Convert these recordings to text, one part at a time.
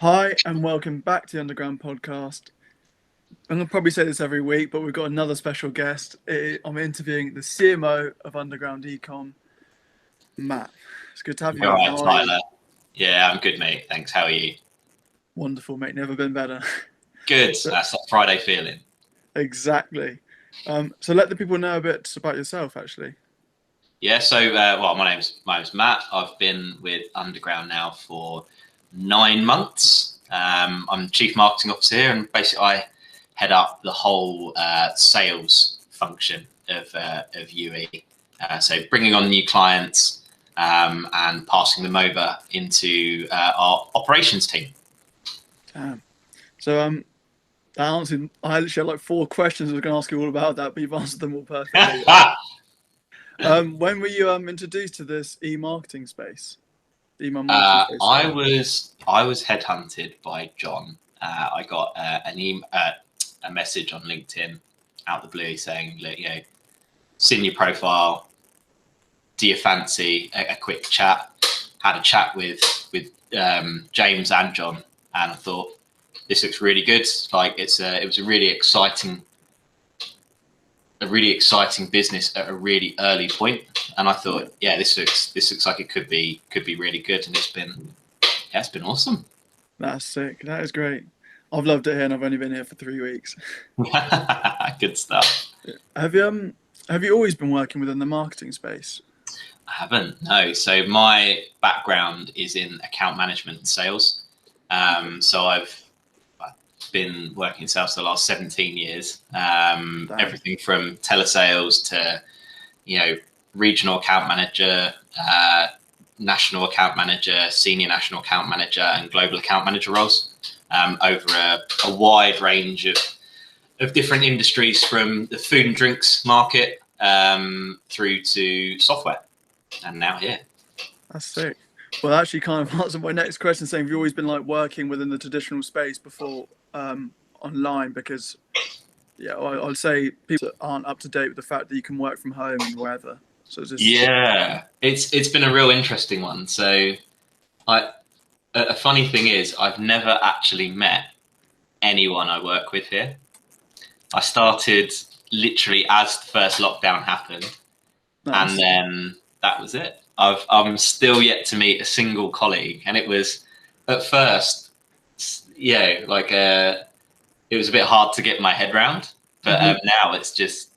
Hi, and welcome back to the Underground Podcast. I'm going to probably say this every week, but we've got another special guest. I'm interviewing the CMO of Underground Ecom, Matt. It's good to have you, All Matt. right, How are you? Tyler. Yeah, I'm good, mate. Thanks. How are you? Wonderful, mate. Never been better. Good. So, That's that Friday feeling. exactly. So let the people know a bit about yourself, actually. Yeah. Well, my name's Matt. I've been with Underground now for 9 months. I'm Chief Marketing Officer here, and basically I head up the whole sales function of UE. So bringing on new clients and passing them over into our operations team. Damn. So I literally had like four questions I was going to ask you all about that, but you've answered them all perfectly. When were you introduced to this e-marketing space? Email marketing space, I sorry. was headhunted by John. I got a message on LinkedIn out the blue saying, seen your profile. Do you fancy a quick chat? Had a chat with James and John, and I thought this looks really good. Like it was a really exciting business at a really early point, and I thought, yeah, this looks like it could be really good, and it's been awesome. That's sick. That is great. I've loved it here, and I've only been here for 3 weeks. Good stuff. Have you always been working within the marketing space? I haven't, no. So my background is in account management and sales. So I've been working in sales for the last 17 years. Everything from telesales to, regional account manager, national account manager, senior national account manager, and global account manager roles over a wide range of different industries, from the food and drinks market through to software, and now here. That's sick. Well, that actually kind of answered my next question, saying have you always been like working within the traditional space before online? Because yeah, I'd say people aren't up to date with the fact that you can work from home and wherever. So it's just Yeah, it's been a real interesting one. So I a funny thing is I've never actually met anyone I work with here. I started literally as the first lockdown happened, nice. and then that was it. I'm still yet to meet a single colleague, and it was at first, it was a bit hard to get my head round, but now it's just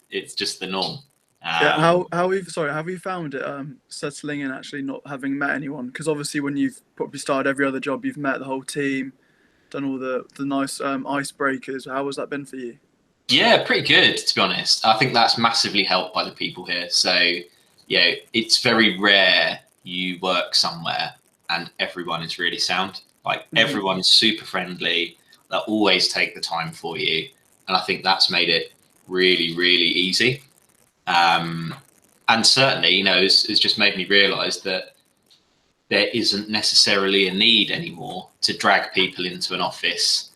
the norm. Yeah, have you found it settling in, actually not having met anyone? Because obviously when you've probably started every other job, you've met the whole team, done all the nice icebreakers. How has that been for you? Yeah, pretty good, to be honest. I think that's massively helped by the people here. So, it's very rare you work somewhere and everyone is really sound. Like everyone's super friendly. They'll always take the time for you, and I think that's made it really, really easy. Um, and certainly, it's just made me realise that there isn't necessarily a need anymore to drag people into an office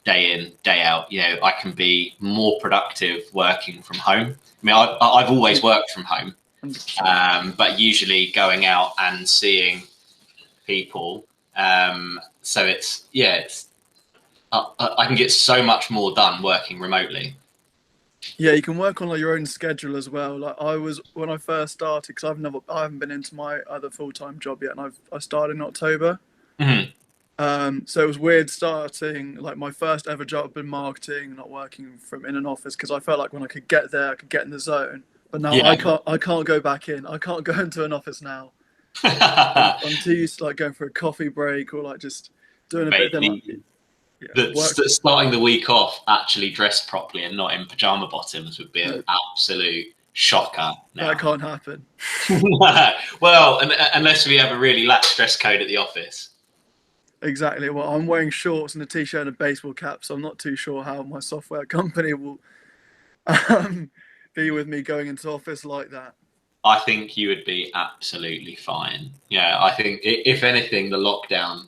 day in, day out. I can be more productive working from home. I mean, I've always worked from home, 100%. but usually going out and seeing people. So I can get so much more done working remotely. Yeah, you can work on like your own schedule as well. Like I was when I first started, because I haven't been into my other full time job yet, and I started in October. Mhm. So it was weird starting like my first ever job in marketing, not working from in an office, because I felt like when I could get there, I could get in the zone. But now Yeah. I can't go back in. I can't go into an office now. I'm too used to like going for a coffee break or like just doing a bit. Mate, Then like yeah, work. starting the week off actually dressed properly and not in pajama bottoms would be an No, absolute shocker that now. can't happen. Well, unless we have a really lax dress code at the office. Exactly. Well, I'm wearing shorts and a t-shirt and a baseball cap, so I'm not too sure how my software company will um, be with me going into office like that. I think you would be absolutely fine. Yeah, I think if anything, the lockdown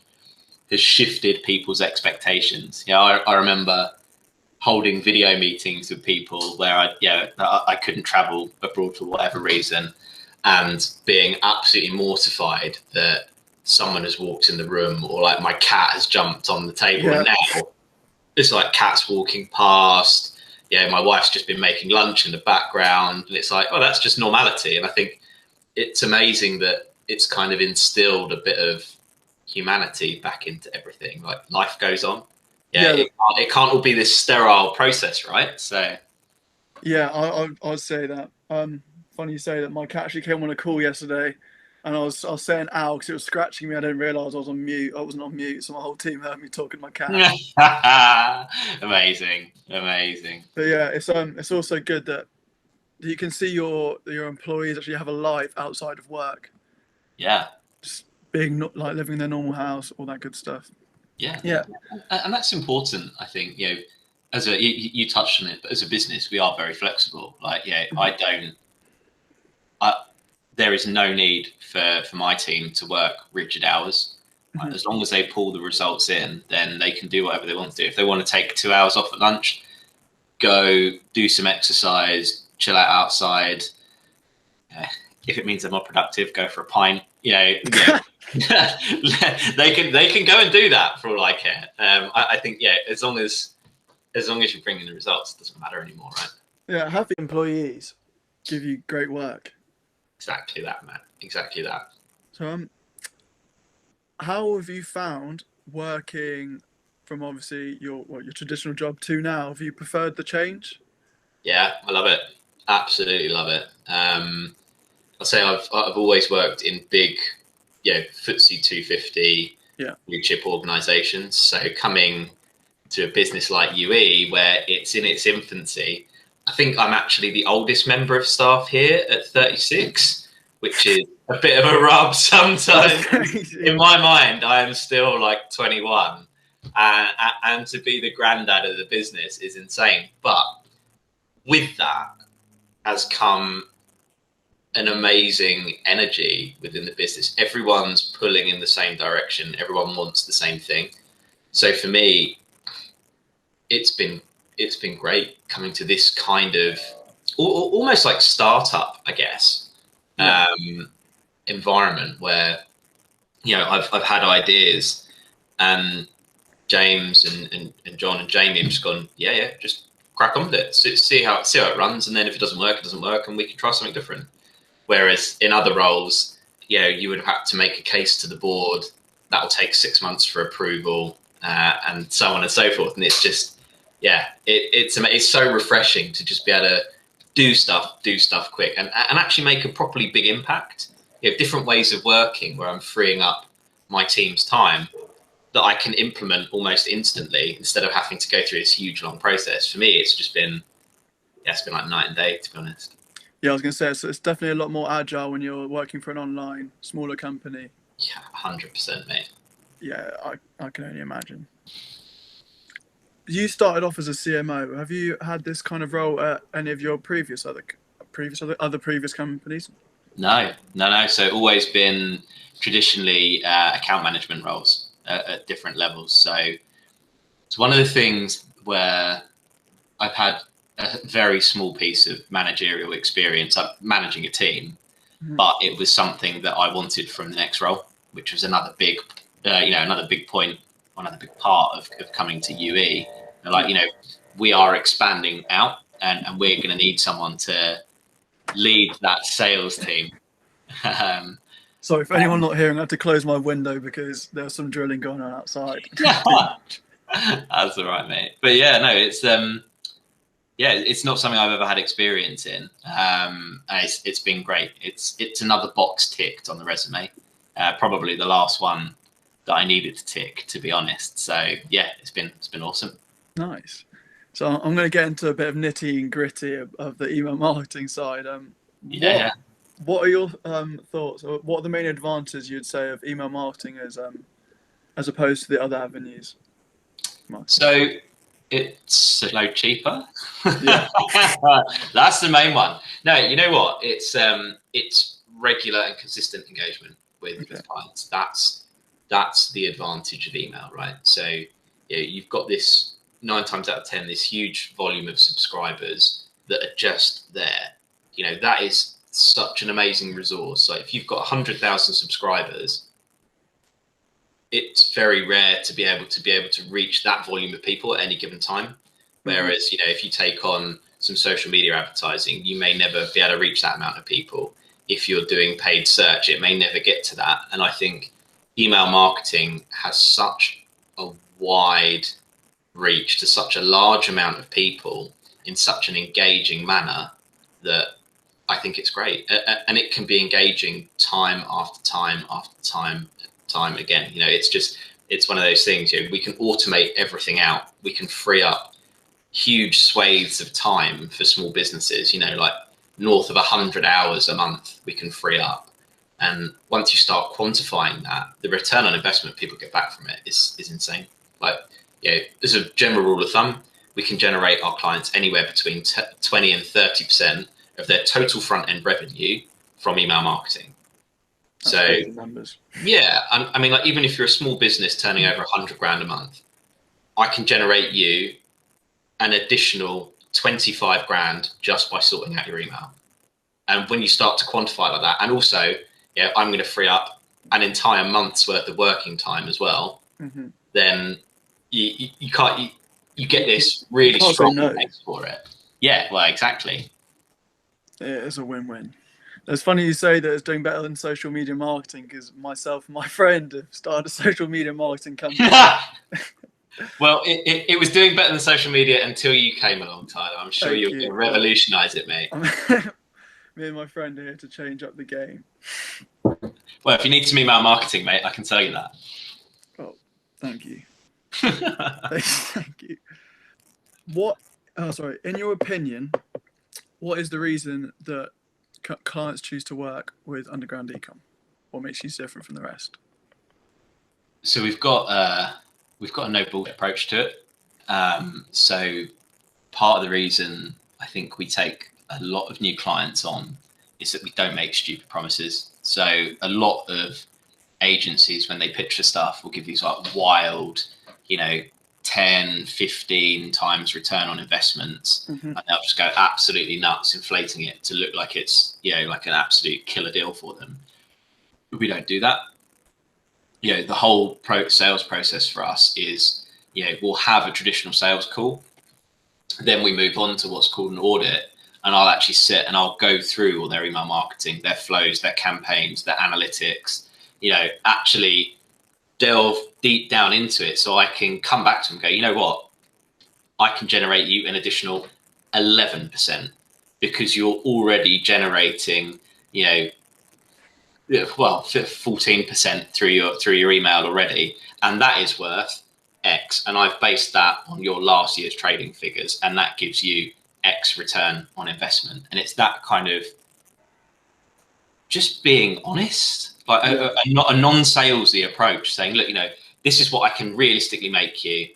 has shifted people's expectations. I remember holding video meetings with people where I couldn't travel abroad for whatever reason, and being absolutely mortified that someone has walked in the room, or like my cat has jumped on the table. Yeah. And now it's like cats walking past. Yeah, my wife's just been making lunch in the background, and it's like, oh, that's just normality. And I think it's amazing that it's kind of instilled a bit of humanity back into everything. Like life goes on. Yeah, it can't all be this sterile process, right? So yeah, I'd say that. Funny you say that. My cat actually came on a call yesterday, and I was saying ow because it was scratching me. I didn't realise I was on mute. I wasn't on mute, so my whole team heard me talking to my cat. amazing. But yeah, it's also good that you can see your employees actually have a life outside of work. Yeah. Just being not like living in their normal house, all that good stuff. Yeah. And that's important, I think. You know, as you touched on it, but as a business, we are very flexible. Like, yeah, there is no need for my team to work rigid hours. Right? As long as they pull the results in, then they can do whatever they want to do. If they want to take 2 hours off at lunch, go do some exercise, chill out outside. If it means they're more productive, go for a pint. You know, they can go and do that for all I care. I think as long as you're bringing the results, it doesn't matter anymore, right? Yeah, happy employees give you great work. Exactly that, man. Exactly that. So, how have you found working from obviously your traditional job to now? Have you preferred the change? Yeah, I love it. Absolutely love it. I'll say I've always worked in big, FTSE 250 blue chip organisations. So coming to a business like UE, where it's in its infancy, I think I'm actually the oldest member of staff here at 36, which is a bit of a rub sometimes. In my mind, I am still like 21, and to be the granddad of the business is insane. But with that has come an amazing energy within the business. Everyone's pulling in the same direction. Everyone wants the same thing. So for me, it's been great coming to this kind of almost like startup, I guess, environment where, I've had ideas, and James and John and Jamie have just gone, just crack on with it, see how it runs, and then if it doesn't work, it doesn't work, and we can try something different. Whereas in other roles, you would have had to make a case to the board that will take 6 months for approval, and so on and so forth. And it's just, it's so refreshing to just be able to do stuff quick and actually make a properly big impact. Different ways of working where I'm freeing up my team's time that I can implement almost instantly instead of having to go through this huge long process. For me, it's just been, it's been like night and day, to be honest. Yeah, I was going to say, so it's definitely a lot more agile when you're working for an online, smaller company. Yeah, 100%, mate. Yeah, I can only imagine. You started off as a CMO. Have you had this kind of role at any of your previous companies? No. So always been traditionally account management roles at different levels. So it's one of the things where I've had a very small piece of managerial experience managing a team, but it was something that I wanted from the next role, which was another big, another big point, another big part of coming to UE. We are expanding out, and we're going to need someone to lead that sales team. Sorry, for anyone not hearing, I had to close my window because there's some drilling going on outside. That's all right, mate. But it's not something I've ever had experience in. And it's been great. It's another box ticked on the resume. Probably the last one that I needed to tick, to be honest. So it's been awesome. Nice. So I'm going to get into a bit of nitty and gritty of the email marketing side. What are your thoughts? Or what are the main advantages you'd say of email marketing as opposed to the other avenues? So it's a load cheaper. Yeah. That's the main one. No, you know what? It's regular and consistent engagement with clients. That's the advantage of email, right? So you've got this 9 times out of 10, this huge volume of subscribers that are just there. That is such an amazing resource. Like if you've got 100,000 subscribers, it's very rare to be able to reach that volume of people at any given time. Whereas, you know, if you take on some social media advertising, you may never be able to reach that amount of people. If you're doing paid search, it may never get to that. And I think email marketing has such a wide reach to such a large amount of people in such an engaging manner that I think it's great. And it can be engaging time after time after time again. You know, it's one of those things, you know, we can automate everything out. We can free up huge swathes of time for small businesses, you know, like north of 100 hours a month we can free up. And once you start quantifying that, the return on investment people get back from it is insane. Like, you know, as a general rule of thumb, we can generate our clients anywhere between 20 and 30% of their total front end revenue from email marketing. That's so crazy numbers. Yeah, I mean, like, even if you're a small business turning over 100 grand a month, I can generate you an additional 25 grand just by sorting out your email. And when you start to quantify like that, and also, yeah, I'm going to free up an entire month's worth of working time as well, then you get this really strong case for it. Yeah, well, exactly. It is a win-win. It's funny you say that it's doing better than social media marketing, because myself and my friend have started a social media marketing company. Well, it was doing better than social media until you came along, Tyler. I'm sure you're going to revolutionise it, mate. Me and my friend are here to change up the game. Well, if you need some email marketing, mate, I can tell you that. Oh, thank you. Thank you. In your opinion, what is the reason that clients choose to work with Underground Ecom? What makes you different from the rest? So we've got a no bullshit approach to it. So part of the reason I think we take a lot of new clients on is that we don't make stupid promises. So a lot of agencies, when they pitch for stuff, will give these like wild, you know, 10, 15 times return on investments, and they'll just go absolutely nuts, inflating it to look like it's, you know, like an absolute killer deal for them. But we don't do that. You know, the whole sales process for us is, you know, we'll have a traditional sales call, then we move on to what's called an audit, and I'll actually sit and I'll go through all their email marketing, their flows, their campaigns, their analytics, you know, actually delve deep down into it, so I can come back to them and go, you know what, I can generate you an additional 11% because you're already generating, you know, well, 14% through your email already, and that is worth X, and I've based that on your last year's trading figures, and that gives you X return on investment. And it's that kind of just being honest, like a non-salesy approach, saying, look, you know, this is what I can realistically make you,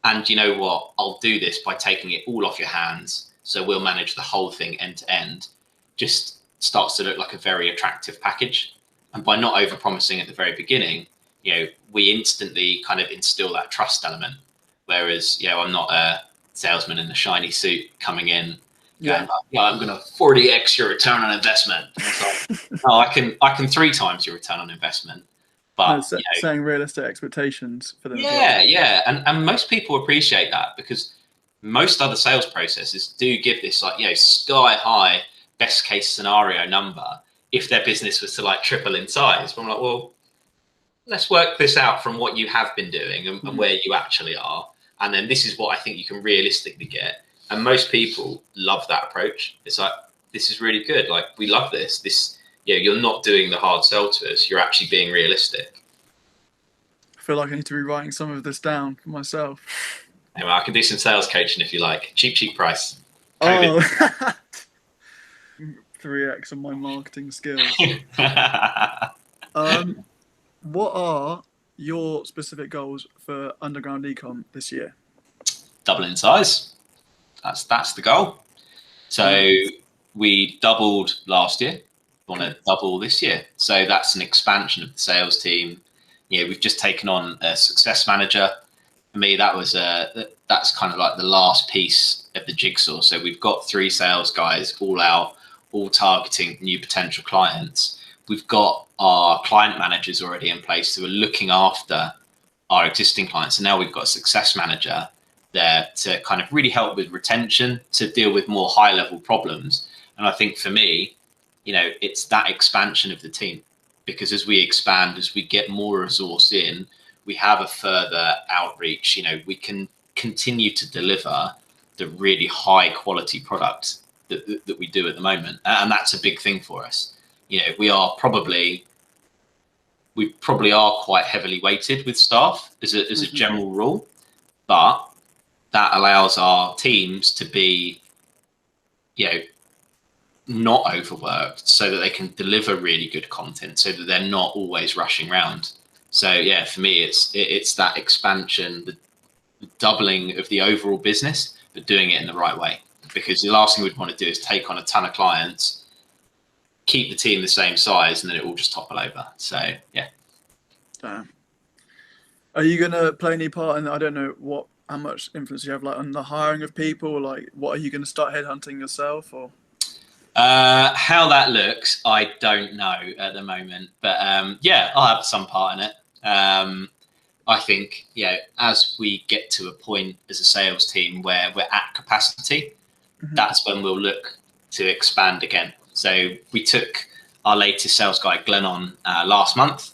and you know what, I'll do this by taking it all off your hands, so we'll manage the whole thing end to end. Just starts to look like a very attractive package. And by not over promising at the very beginning, you know, we instantly kind of instill that trust element. Whereas, you know, I'm not a salesman in the shiny suit coming in, going, yeah, I'm going to 40x your return on investment. It's like, no, I can 3 times your return on investment. But you know, setting realistic expectations for them. Yeah. And most people appreciate that, because most other sales processes do give this, like, you know, sky high best case scenario number if their business was to like triple in size. But I'm like, well, let's work this out from what you have been doing and where you actually are. And then this is what I think you can realistically get. And most people love that approach. It's like, this is really good. Like, we love this. This, you know, you're not doing the hard sell to us. You're actually being realistic. I feel like I need to be writing some of this down for myself. Anyway, I can do some sales coaching if you like. Cheap price. COVID. Oh. 3x on my marketing skills. What are your specific goals for Underground Ecom this year? Double in size. That's the goal. So we doubled last year. Want to double this year. So that's an expansion of the sales team. You know, we've just taken on a success manager. For me, that's kind of like the last piece of the jigsaw. So we've got 3 sales guys all out, all targeting new potential clients. we've got our client managers already in place who are looking after our existing clients. And now we've got a success manager there to kind of really help with retention, to deal with more high level problems. And I think for me, it's that expansion of the team, because as we expand, as we get more resource in, we have a further outreach. We can continue to deliver the really high quality product that we do at the moment. And that's a big thing for us. We probably are quite heavily weighted with staff as a general rule, but that allows our teams to be, not overworked, so that they can deliver really good content, so that they're not always rushing around. So yeah, for me, it's that expansion, the doubling of the overall business, but doing it in the right way. Because the last thing we'd want to do is take on a ton of clients, keep the team the same size, and then it will just topple over. So yeah. Are you gonna play any part in? I don't know how much influence you have, like, on the hiring of people. Like, what are you gonna start headhunting yourself, or? How that looks, I don't know at the moment, but yeah, I'll have some part in it. I think, as we get to a point as a sales team where we're at capacity, that's when we'll look to expand again. So we took our latest sales guy, Glenn, on last month,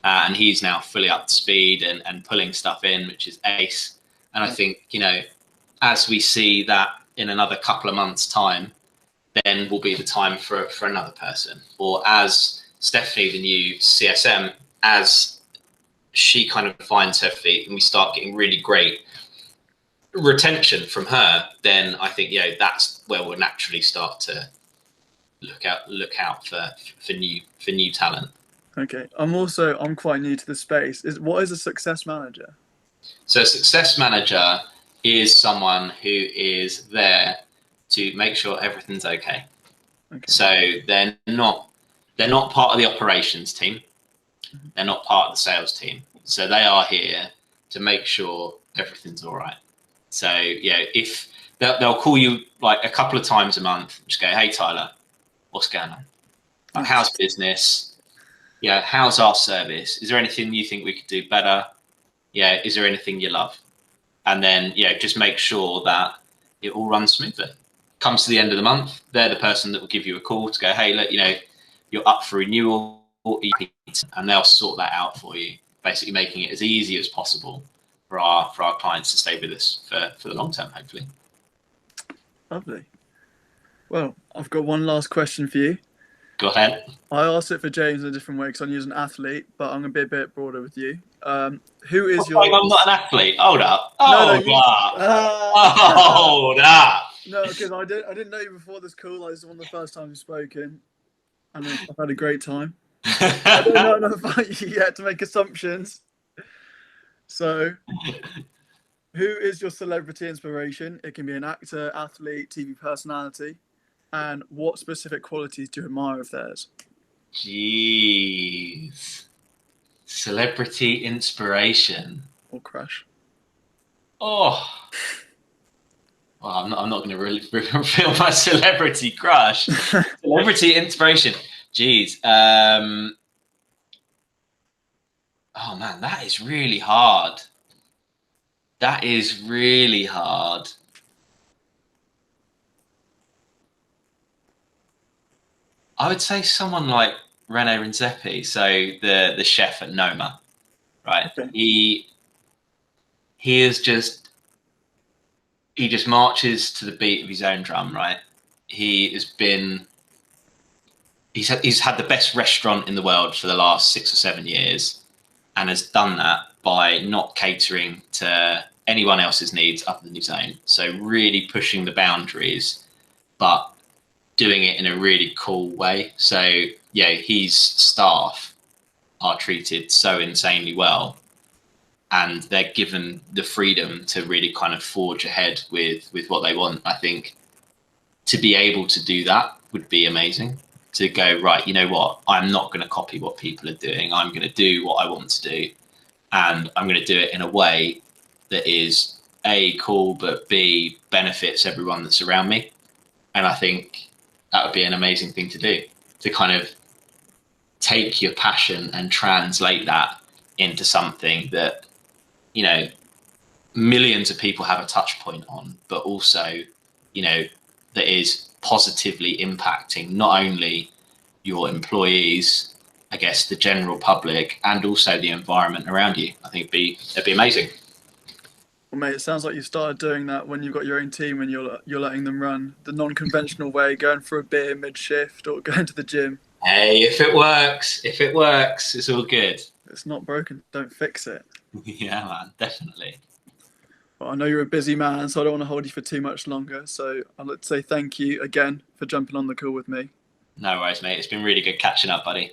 and he's now fully up to speed and pulling stuff in, which is ace. And I think, as we see that in another couple of months' time, then will be the time for another person. Or as Stephanie, the new CSM, as she kind of finds her feet and we start getting really great retention from her, then I think, that's where we'll naturally start to look out for new talent. Okay, I'm quite new to the space. What is a success manager? So a success manager is someone who is there to make sure everything's okay. So they're not part of the operations team. They're not part of the sales team. So they are here to make sure everything's all right. So if they'll call you like a couple of times a month, just go, "Hey Tyler, what's going on? How's business? How's our service? Is there anything you think we could do better? Is there anything you love?" And then just make sure that it all runs smoothly. Comes to the end of the month, they're the person that will give you a call to go, "Hey, look, you're up for renewal," and they'll sort that out for you, basically making it as easy as possible for our clients to stay with us for the long term, hopefully. Lovely. Well, I've got one last question for you. Go ahead. I asked it for James in a different way because I'm using athlete, but I'm going to be a bit broader with you. Who is your? I'm not an athlete. Hold up. Hold up. No, because I didn't know you before this call. This is one of the first times you've spoken, and I've had a great time. I don't know enough about you yet to make assumptions. So, who is your celebrity inspiration? It can be an actor, athlete, TV personality. And what specific qualities do you admire of theirs? Jeez. Celebrity inspiration. Or crush. Oh. Well, I'm not going to really reveal my celebrity crush. Celebrity inspiration. Jeez. Oh, man, that is really hard. That is really hard. I would say someone like Rene Redzepi, so the chef at Noma, right? Okay. He just marches to the beat of his own drum, right? He's had the best restaurant in the world for the last 6 or 7 years, and has done that by not catering to anyone else's needs other than his own. So really pushing the boundaries, but doing it in a really cool way. So his staff are treated so insanely well, and they're given the freedom to really kind of forge ahead with what they want. I think to be able to do that would be amazing. To go, right, you know what? I'm not going to copy what people are doing. I'm going to do what I want to do, and I'm going to do it in a way that is A, cool, but B, benefits everyone that's around me. And I think that would be an amazing thing to do, to kind of take your passion and translate that into something that, you know, millions of people have a touch point on, but also, you know, that is positively impacting not only your employees, I guess the general public, and also the environment around you. I think it'd be amazing. Well, mate, it sounds like you started doing that when you've got your own team and you're letting them run the non-conventional way, going for a beer mid-shift or going to the gym. Hey, if it works, it's all good. It's not broken, don't fix it. Yeah, man, definitely. Well, I know you're a busy man, so I don't want to hold you for too much longer. So I'd like to say thank you again for jumping on the call with me. No worries, mate. It's been really good catching up, buddy.